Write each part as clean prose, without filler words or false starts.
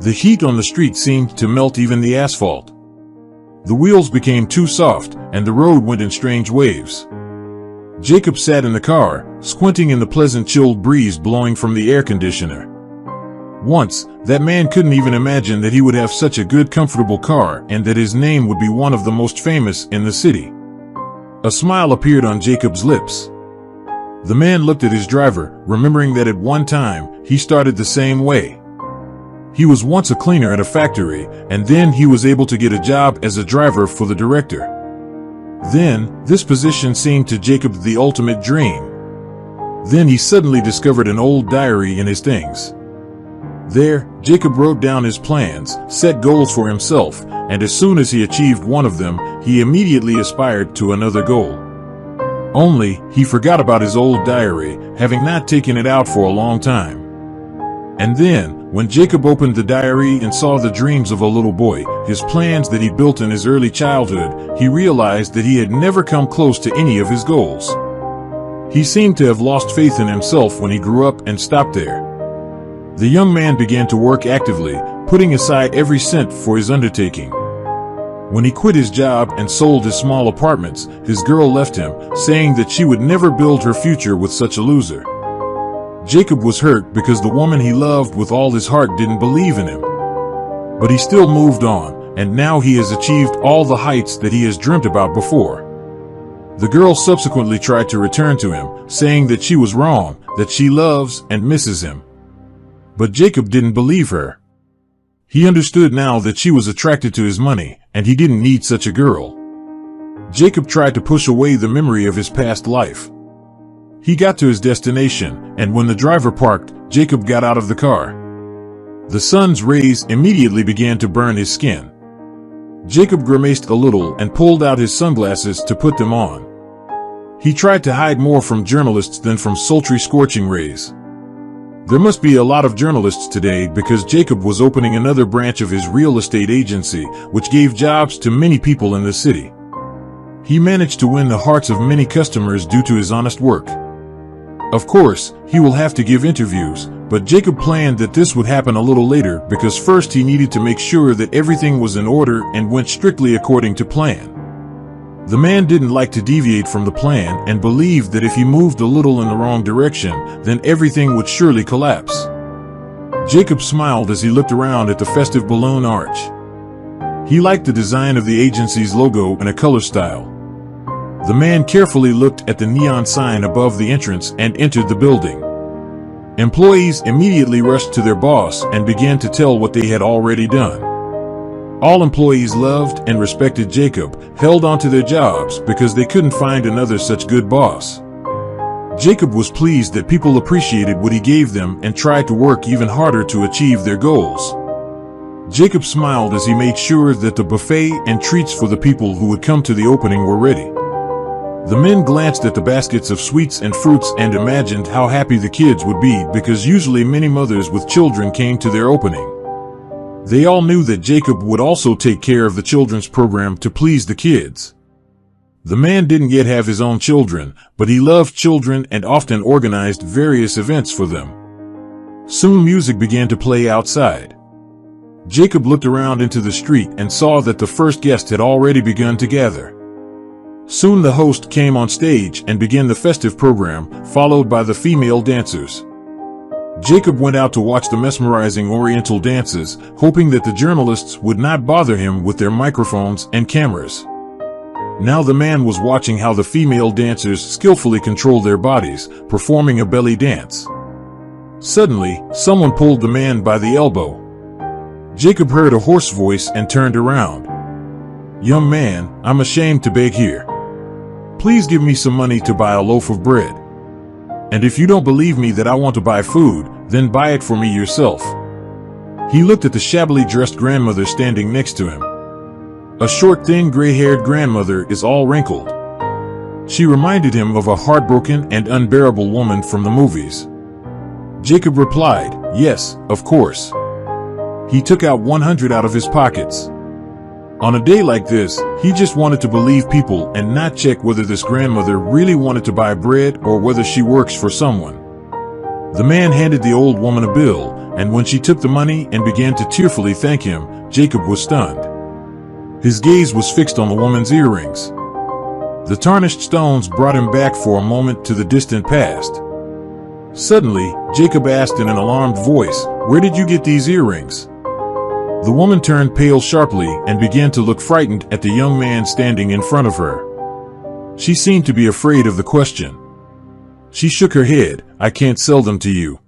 The heat on the street seemed to melt even the asphalt. The wheels became too soft, and the road went in strange waves. Jacob sat in the car, squinting in the pleasant chilled breeze blowing from the air conditioner. Once, that man couldn't even imagine that he would have such a good, comfortable car and that his name would be one of the most famous in the city. A smile appeared on Jacob's lips. The man looked at his driver, remembering that at one time, he started the same way. He was once a cleaner at a factory, and then he was able to get a job as a driver for the director. Then, this position seemed to Jacob the ultimate dream. Then he suddenly discovered an old diary in his things. There, Jacob wrote down his plans, set goals for himself, and as soon as he achieved one of them, he immediately aspired to another goal. Only, he forgot about his old diary, having not taken it out for a long time. And then, when Jacob opened the diary and saw the dreams of a little boy, his plans that he built in his early childhood, he realized that he had never come close to any of his goals. He seemed to have lost faith in himself when he grew up and stopped there. The young man began to work actively, putting aside every cent for his undertaking. When he quit his job and sold his small apartments, his girl left him, saying that she would never build her future with such a loser. Jacob was hurt because the woman he loved with all his heart didn't believe in him. But he still moved on, and now he has achieved all the heights that he has dreamt about before. The girl subsequently tried to return to him, saying that she was wrong, that she loves and misses him. But Jacob didn't believe her. He understood now that she was attracted to his money, and he didn't need such a girl. Jacob tried to push away the memory of his past life. He got to his destination, and when the driver parked, Jacob got out of the car. The sun's rays immediately began to burn his skin. Jacob grimaced a little and pulled out his sunglasses to put them on. He tried to hide more from journalists than from sultry scorching rays. There must be a lot of journalists today because Jacob was opening another branch of his real estate agency, which gave jobs to many people in the city. He managed to win the hearts of many customers due to his honest work. Of course, he will have to give interviews, but Jacob planned that this would happen a little later because first he needed to make sure that everything was in order and went strictly according to plan. The man didn't like to deviate from the plan and believed that if he moved a little in the wrong direction, then everything would surely collapse. Jacob smiled as he looked around at the festive balloon arch. He liked the design of the agency's logo and a color style. The man carefully looked at the neon sign above the entrance and entered the building. Employees immediately rushed to their boss and began to tell what they had already done. All employees loved and respected Jacob, held on to their jobs because they couldn't find another such good boss. Jacob was pleased that people appreciated what he gave them and tried to work even harder to achieve their goals. Jacob smiled as he made sure that the buffet and treats for the people who would come to the opening were ready. The men glanced at the baskets of sweets and fruits and imagined how happy the kids would be because usually many mothers with children came to their opening. They all knew that Jacob would also take care of the children's program to please the kids. The man didn't yet have his own children, but he loved children and often organized various events for them. Soon music began to play outside. Jacob looked around into the street and saw that the first guest had already begun to gather. Soon the host came on stage and began the festive program, followed by the female dancers. Jacob went out to watch the mesmerizing Oriental dances, hoping that the journalists would not bother him with their microphones and cameras. Now the man was watching how the female dancers skillfully controlled their bodies, performing a belly dance. Suddenly, someone pulled the man by the elbow. Jacob heard a hoarse voice and turned around. "Young man, I'm ashamed to beg here. Please give me some money to buy a loaf of bread. And if you don't believe me that I want to buy food, then buy it for me yourself." He looked at the shabbily dressed grandmother standing next to him. A short, thin, gray-haired grandmother is all wrinkled. She reminded him of a heartbroken and unbearable woman from the movies. Jacob replied, "Yes, of course." He took out 100 out of his pockets. On a day like this, he just wanted to believe people and not check whether this grandmother really wanted to buy bread or whether she works for someone. The man handed the old woman a bill, and when she took the money and began to tearfully thank him, Jacob was stunned. His gaze was fixed on the woman's earrings. The tarnished stones brought him back for a moment to the distant past. Suddenly, Jacob asked in an alarmed voice, "Where did you get these earrings?" The woman turned pale sharply and began to look frightened at the young man standing in front of her. She seemed to be afraid of the question. She shook her head. "I can't sell them to you."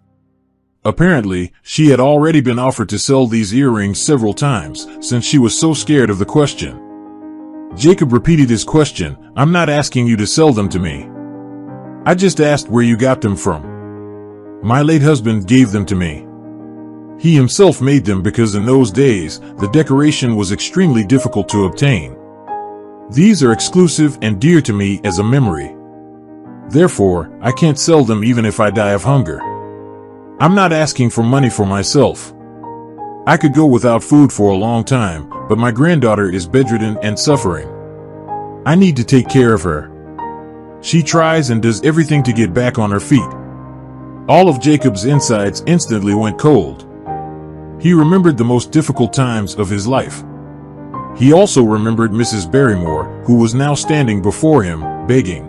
Apparently, she had already been offered to sell these earrings several times, since she was so scared of the question. Jacob repeated his question, "I'm not asking you to sell them to me. I just asked where you got them from. My late husband gave them to me. He himself made them because in those days, the decoration was extremely difficult to obtain. These are exclusive and dear to me as a memory. Therefore, I can't sell them even if I die of hunger. I'm not asking for money for myself. I could go without food for a long time, but my granddaughter is bedridden and suffering. I need to take care of her. She tries and does everything to get back on her feet." All of Jacob's insides instantly went cold. He remembered the most difficult times of his life. He also remembered Mrs. Barrymore, who was now standing before him, begging.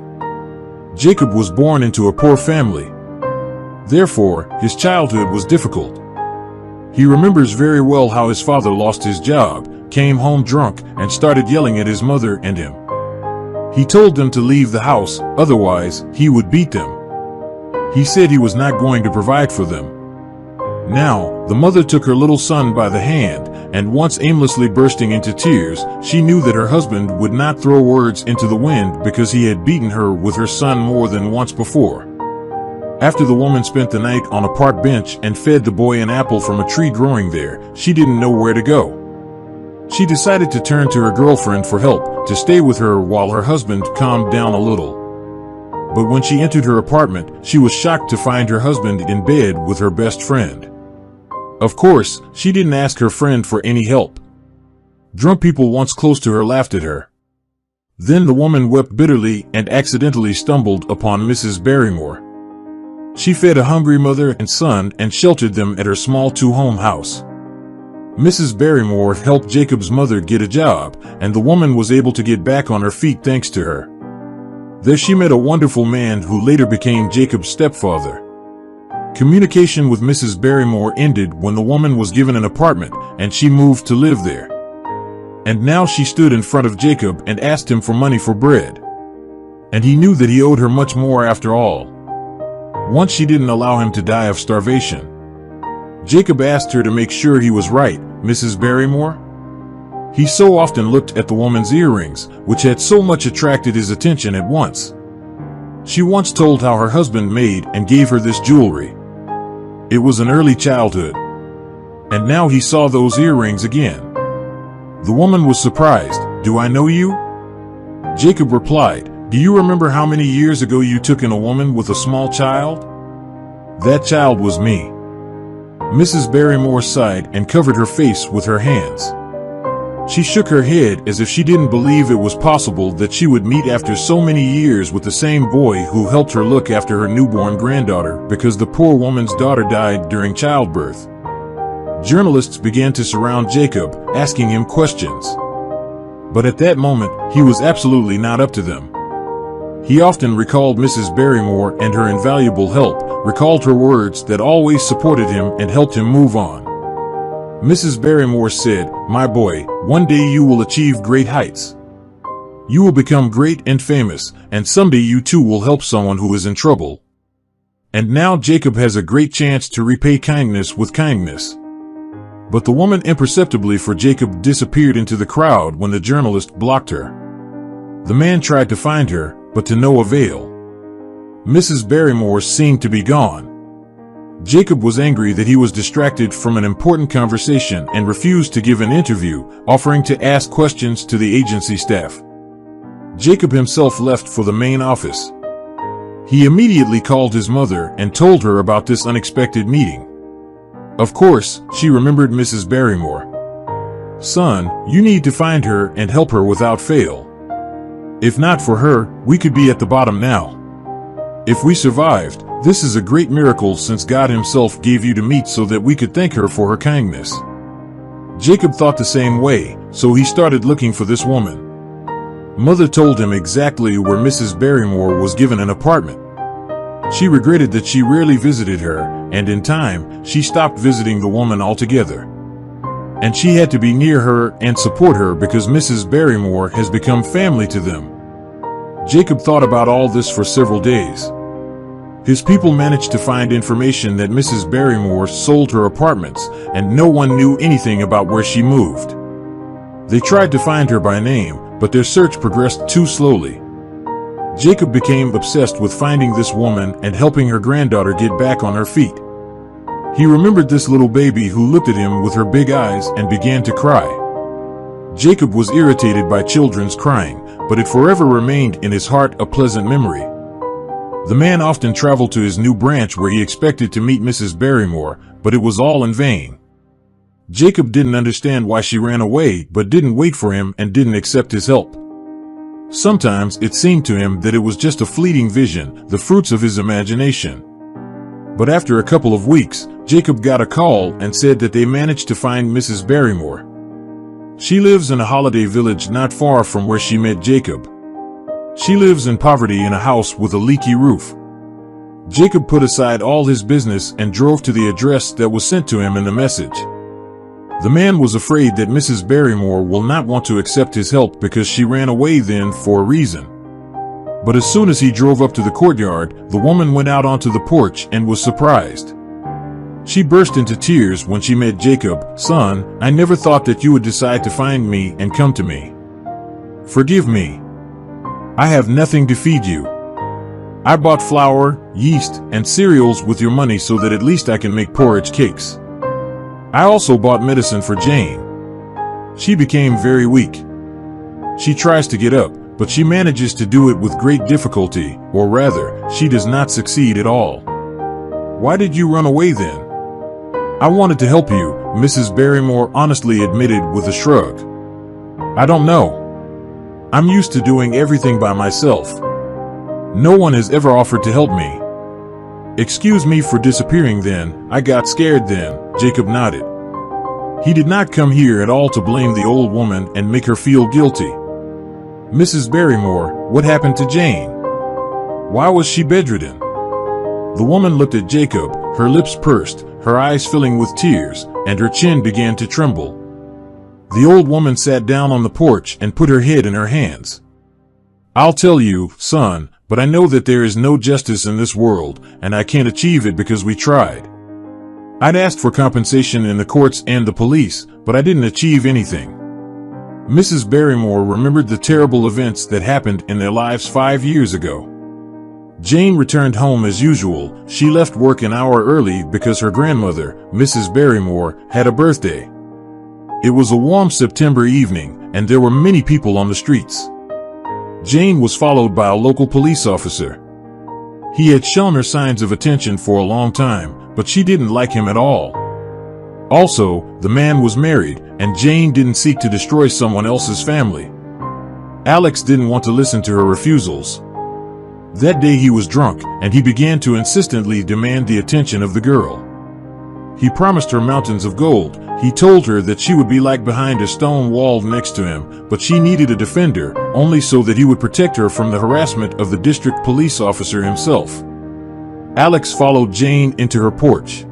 Jacob was born into a poor family. Therefore, his childhood was difficult. He remembers very well how his father lost his job, came home drunk, and started yelling at his mother and him. He told them to leave the house, otherwise, he would beat them. He said he was not going to provide for them. Now, the mother took her little son by the hand, and once aimlessly bursting into tears, she knew that her husband would not throw words into the wind because he had beaten her with her son more than once before. After the woman spent the night on a park bench and fed the boy an apple from a tree growing there, she didn't know where to go. She decided to turn to her girlfriend for help, to stay with her while her husband calmed down a little. But when she entered her apartment, she was shocked to find her husband in bed with her best friend. Of course, she didn't ask her friend for any help. Drunk people once close to her laughed at her. Then the woman wept bitterly and accidentally stumbled upon Mrs. Barrymore. She fed a hungry mother and son and sheltered them at her small two-home house. Mrs. Barrymore helped Jacob's mother get a job, and the woman was able to get back on her feet thanks to her. There she met a wonderful man who later became Jacob's stepfather. Communication with Mrs. Barrymore ended when the woman was given an apartment, and she moved to live there. And now she stood in front of Jacob and asked him for money for bread. And he knew that he owed her much more after all. Once she didn't allow him to die of starvation. Jacob asked her to make sure he was right, Mrs. Barrymore. He so often looked at the woman's earrings, which had so much attracted his attention at once. She once told how her husband made and gave her this jewelry. It was an early childhood. And now he saw those earrings again. The woman was surprised. "Do I know you?" Jacob replied, "Do you remember how many years ago you took in a woman with a small child? That child was me." Mrs. Barrymore sighed and covered her face with her hands. She shook her head as if she didn't believe it was possible that she would meet after so many years with the same boy who helped her look after her newborn granddaughter because the poor woman's daughter died during childbirth. Journalists began to surround Jacob, asking him questions. But at that moment, he was absolutely not up to them. He often recalled Mrs. Barrymore and her invaluable help, recalled her words that always supported him and helped him move on. Mrs. Barrymore said, "My boy, one day you will achieve great heights. You will become great and famous, and someday you too will help someone who is in trouble. And now Jacob has a great chance to repay kindness with kindness." But the woman imperceptibly for Jacob disappeared into the crowd when the journalist blocked her. The man tried to find her, but to no avail. Mrs. Barrymore seemed to be gone. Jacob was angry that he was distracted from an important conversation and refused to give an interview, offering to ask questions to the agency staff. Jacob himself left for the main office. He immediately called his mother and told her about this unexpected meeting. Of course, she remembered Mrs. Barrymore. "Son, you need to find her and help her without fail. If not for her, we could be at the bottom now. If we survived, This is a great miracle since God himself gave you to meet so that we could thank her for her kindness." Jacob thought the same way, so he started looking for this woman. Mother told him exactly where Mrs. Barrymore was given an apartment. She regretted that she rarely visited her, and in time, she stopped visiting the woman altogether. And she had to be near her and support her because Mrs. Barrymore has become family to them. Jacob thought about all this for several days. His people managed to find information that Mrs. Barrymore sold her apartments, and no one knew anything about where she moved. They tried to find her by name, but their search progressed too slowly. Jacob became obsessed with finding this woman and helping her granddaughter get back on her feet. He remembered this little baby who looked at him with her big eyes and began to cry. Jacob was irritated by children's crying, but it forever remained in his heart a pleasant memory. The man often traveled to his new branch where he expected to meet Mrs. Barrymore, but it was all in vain. Jacob didn't understand why she ran away, but didn't wait for him and didn't accept his help. Sometimes it seemed to him that it was just a fleeting vision, the fruits of his imagination. But after a couple of weeks, Jacob got a call and said that they managed to find Mrs. Barrymore. She lives in a holiday village not far from where she met Jacob. She lives in poverty in a house with a leaky roof. Jacob put aside all his business and drove to the address that was sent to him in the message. The man was afraid that Mrs. Barrymore will not want to accept his help because she ran away then for a reason. But as soon as he drove up to the courtyard, the woman went out onto the porch and was surprised. She burst into tears when she met Jacob. "Son, I never thought that you would decide to find me and come to me. Forgive me. I have nothing to feed you. I bought flour, yeast, and cereals with your money so that at least I can make porridge cakes. I also bought medicine for Jane. She became very weak. She tries to get up, but she manages to do it with great difficulty, or rather, she does not succeed at all. Why did you run away then?" "I wanted to help you," Mrs. Barrymore honestly admitted with a shrug. "I don't know. I'm used to doing everything by myself. No one has ever offered to help me." "Excuse me for disappearing then, I got scared then," Jacob nodded. He did not come here at all to blame the old woman and make her feel guilty. "Mrs. Barrymore, what happened to Jane? Why was she bedridden?" The woman looked at Jacob, her lips pursed, her eyes filling with tears, and her chin began to tremble. The old woman sat down on the porch and put her head in her hands. "I'll tell you, son, but I know that there is no justice in this world, and I can't achieve it because we tried. I'd asked for compensation in the courts and the police, but I didn't achieve anything." Mrs. Barrymore remembered the terrible events that happened in their lives 5 years ago. Jane returned home as usual. She left work an hour early because her grandmother, Mrs. Barrymore, had a birthday. It was a warm September evening, and there were many people on the streets. Jane was followed by a local police officer. He had shown her signs of attention for a long time, but she didn't like him at all. Also, the man was married, and Jane didn't seek to destroy someone else's family. Alex didn't want to listen to her refusals. That day he was drunk, and he began to insistently demand the attention of the girl. He promised her mountains of gold. He told her that she would be like behind a stone wall next to him, but she needed a defender, only so that he would protect her from the harassment of the district police officer himself. Alex followed Jane into her porch.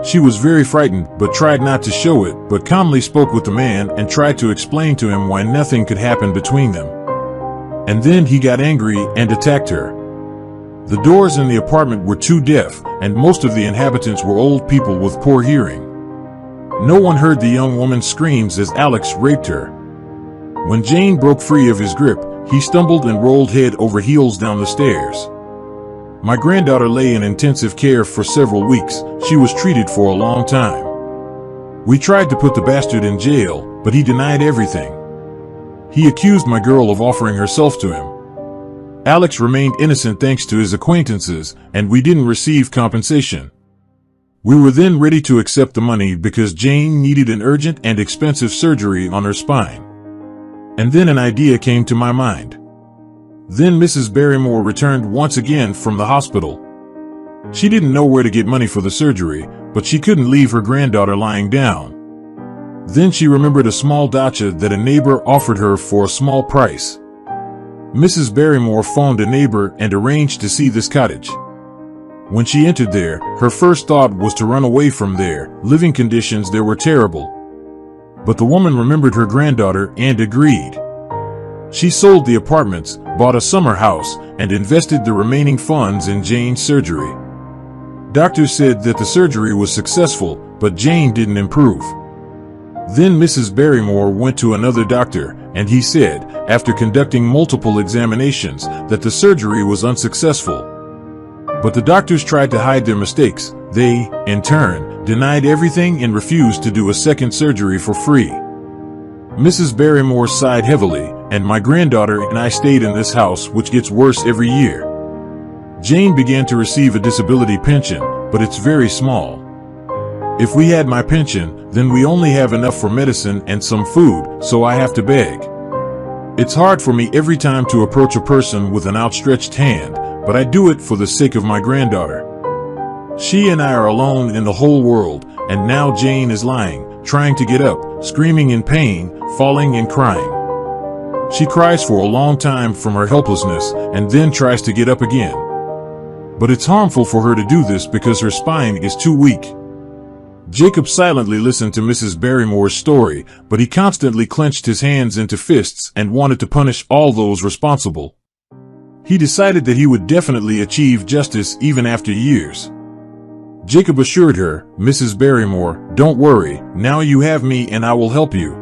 She was very frightened, but tried not to show it, but calmly spoke with the man and tried to explain to him why nothing could happen between them. And then he got angry and attacked her. The doors in the apartment were too deaf, and most of the inhabitants were old people with poor hearing. No one heard the young woman's screams as Alex raped her. When Jane broke free of his grip, he stumbled and rolled head over heels down the stairs. My granddaughter lay in intensive care for several weeks. She was treated for a long time. We tried to put the bastard in jail, but he denied everything. He accused my girl of offering herself to him. Alex remained innocent thanks to his acquaintances, and we didn't receive compensation. We were then ready to accept the money because Jane needed an urgent and expensive surgery on her spine. And then an idea came to my mind. Then Mrs. Barrymore returned once again from the hospital. She didn't know where to get money for the surgery, but she couldn't leave her granddaughter lying down. Then she remembered a small dacha that a neighbor offered her for a small price. Mrs. Barrymore phoned a neighbor and arranged to see this cottage. When she entered there, her first thought was to run away from there. Living conditions there were terrible. But the woman remembered her granddaughter and agreed. She sold the apartments, bought a summer house, and invested the remaining funds in Jane's surgery. Doctors said that the surgery was successful, but Jane didn't improve. Then Mrs. Barrymore went to another doctor, and he said, after conducting multiple examinations, that the surgery was unsuccessful. But the doctors tried to hide their mistakes. They, in turn, denied everything and refused to do a second surgery for free. Mrs. Barrymore sighed heavily, and my granddaughter and I stayed in this house, which gets worse every year. Jane began to receive a disability pension, but it's very small. If we had my pension, then we only have enough for medicine and some food, so I have to beg. It's hard for me every time to approach a person with an outstretched hand, but I do it for the sake of my granddaughter. She and I are alone in the whole world, and now Jane is lying, trying to get up, screaming in pain, falling and crying. She cries for a long time from her helplessness, and then tries to get up again. But it's harmful for her to do this because her spine is too weak. Jacob silently listened to Mrs. Barrymore's story, but he constantly clenched his hands into fists and wanted to punish all those responsible. He decided that he would definitely achieve justice even after years. Jacob assured her, "Mrs. Barrymore, don't worry, now you have me and I will help you.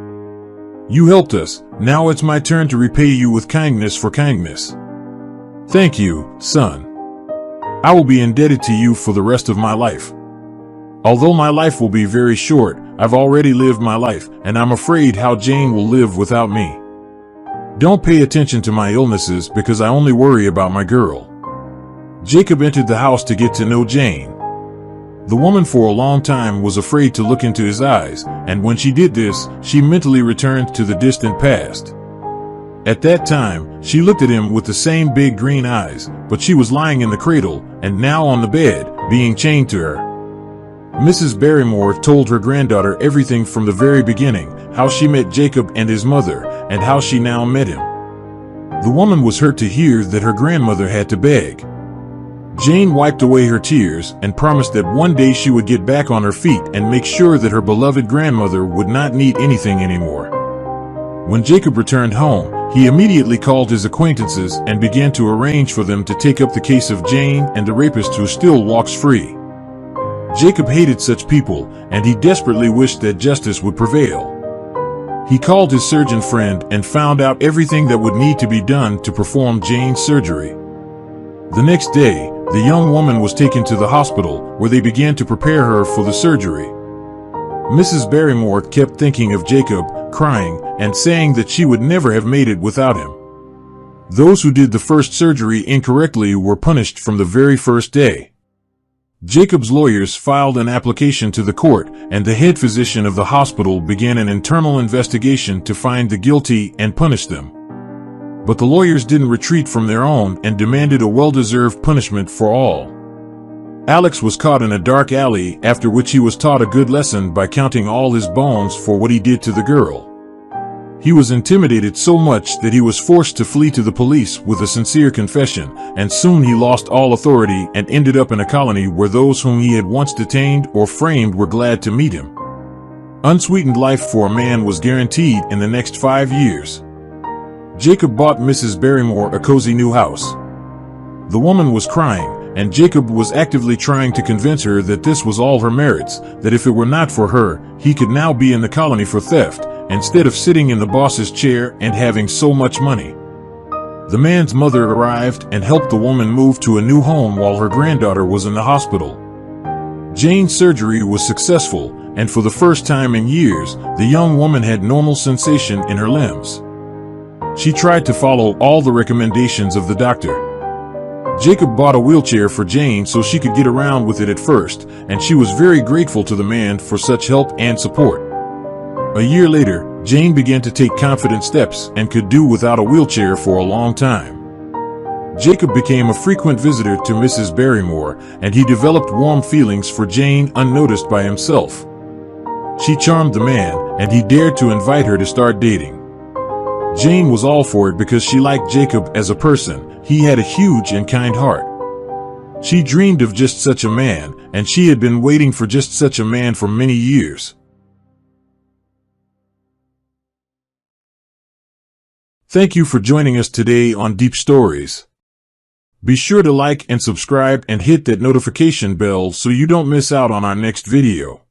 You helped us, now it's my turn to repay you with kindness for kindness. Thank you, son. I will be indebted to you for the rest of my life. Although my life will be very short, I've already lived my life, and I'm afraid how Jane will live without me. Don't pay attention to my illnesses because I only worry about my girl." Jacob entered the house to get to know Jane. The woman for a long time was afraid to look into his eyes, and when she did this, she mentally returned to the distant past. At that time, she looked at him with the same big green eyes, but she was lying in the cradle, and now on the bed, being chained to her. Mrs. Barrymore told her granddaughter everything from the very beginning, how she met Jacob and his mother, and how she now met him. The woman was hurt to hear that her grandmother had to beg. Jane wiped away her tears and promised that one day she would get back on her feet and make sure that her beloved grandmother would not need anything anymore. When Jacob returned home, he immediately called his acquaintances and began to arrange for them to take up the case of Jane and the rapist who still walks free. Jacob hated such people, and he desperately wished that justice would prevail. He called his surgeon friend and found out everything that would need to be done to perform Jane's surgery. The next day, the young woman was taken to the hospital, where they began to prepare her for the surgery. Mrs. Barrymore kept thinking of Jacob, crying, and saying that she would never have made it without him. Those who did the first surgery incorrectly were punished from the very first day. Jacob's lawyers filed an application to the court, and the head physician of the hospital began an internal investigation to find the guilty and punish them. But the lawyers didn't retreat from their own and demanded a well-deserved punishment for all. Alex was caught in a dark alley, after which he was taught a good lesson by counting all his bones for what he did to the girl. He was intimidated so much that he was forced to flee to the police with a sincere confession, and soon he lost all authority and ended up in a colony where those whom he had once detained or framed were glad to meet him. Unsweetened life for a man was guaranteed in the next 5 years. Jacob bought Mrs. Barrymore a cozy new house. The woman was crying, and Jacob was actively trying to convince her that this was all her merits, that if it were not for her, he could now be in the colony for theft, instead of sitting in the boss's chair and having so much money. The man's mother arrived and helped the woman move to a new home while her granddaughter was in the hospital. Jane's surgery was successful, and for the first time in years, the young woman had normal sensation in her limbs. She tried to follow all the recommendations of the doctor. Jacob bought a wheelchair for Jane so she could get around with it at first, and she was very grateful to the man for such help and support. A year later, Jane began to take confident steps and could do without a wheelchair for a long time. Jacob became a frequent visitor to Mrs. Barrymore, and he developed warm feelings for Jane unnoticed by himself. She charmed the man, and he dared to invite her to start dating. Jane was all for it because she liked Jacob as a person. He had a huge and kind heart. She dreamed of just such a man, and she had been waiting for just such a man for many years. Thank you for joining us today on Deep Stories. Be sure to like and subscribe and hit that notification bell so you don't miss out on our next video.